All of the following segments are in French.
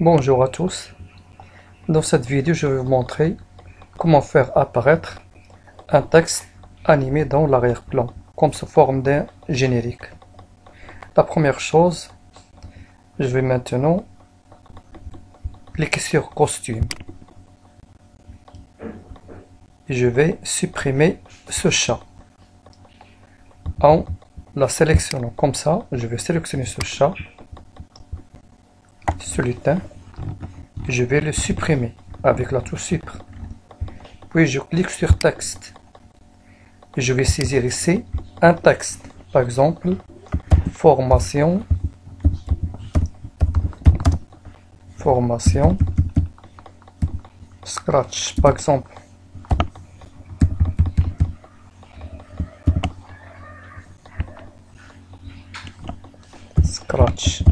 Bonjour à tous, dans cette vidéo je vais vous montrer comment faire apparaître un texte animé dans l'arrière-plan, comme sous forme d'un générique. La première chose, je vais maintenant cliquer sur costume et je vais supprimer ce chat. En la sélectionnant comme ça, je vais sélectionner ce chat, ce lutin, et je vais le supprimer avec la touche Supr. Puis je clique sur texte et je vais saisir ici un texte, par exemple formation Scratch, par exemple. Scratch.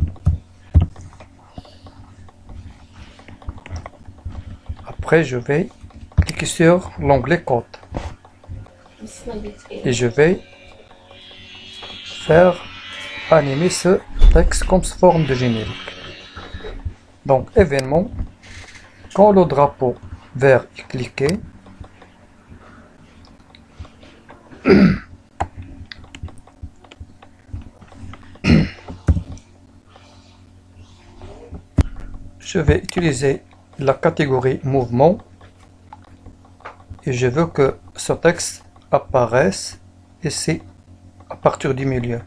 Après, je vais cliquer sur l'onglet code et je vais faire animer ce texte comme sous forme de générique. Donc, événement, quand le drapeau vert est cliqué, je vais utiliser la catégorie mouvement et je veux que ce texte apparaisse ici à partir du milieu.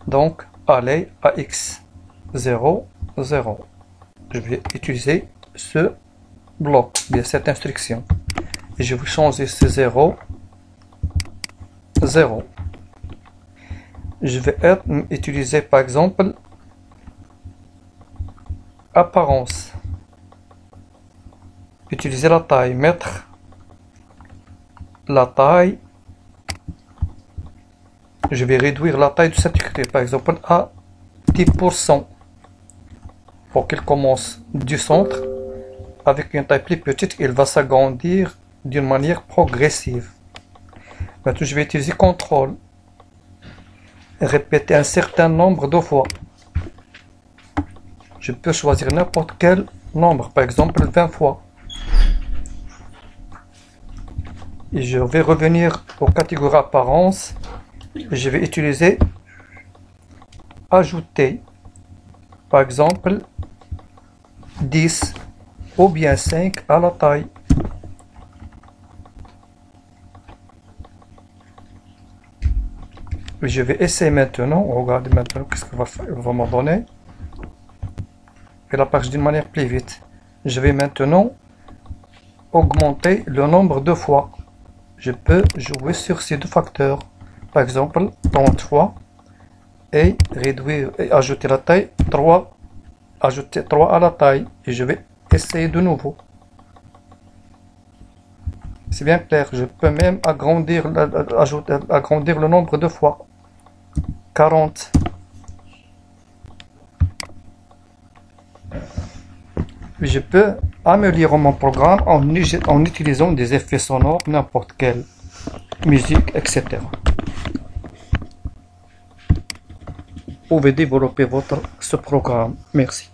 Donc, aller à x 0, 0. Je vais utiliser ce bloc, bien cette instruction. Et je vais changer ce 0, 0. Je vais utiliser par exemple apparence. Utiliser la taille, mettre la taille. Je vais réduire la taille de cette écriture, par exemple à 10%, pour qu'il commence du centre. Avec une taille plus petite, il va s'agrandir d'une manière progressive. Maintenant, je vais utiliser CTRL et répéter un certain nombre de fois. Je peux choisir n'importe quel nombre, par exemple 20 fois. Et je vais revenir aux catégories apparence. Je vais utiliser ajouter, par exemple 10 ou bien 5 à la taille. Et je vais essayer maintenant. Regardez maintenant qu'est-ce qu'il va me donner. Il apparaît d'une manière plus vite. Je vais maintenant augmenter le nombre de fois. Je peux jouer sur ces deux facteurs. Par exemple, 30 fois et réduire et ajouter la taille 3, ajouter 3 à la taille et je vais essayer de nouveau. C'est bien clair, je peux même agrandir, agrandir le nombre de fois. 40. Je peux améliorer mon programme en utilisant des effets sonores, n'importe quelle musique, etc. Vous pouvez développer ce programme. Merci.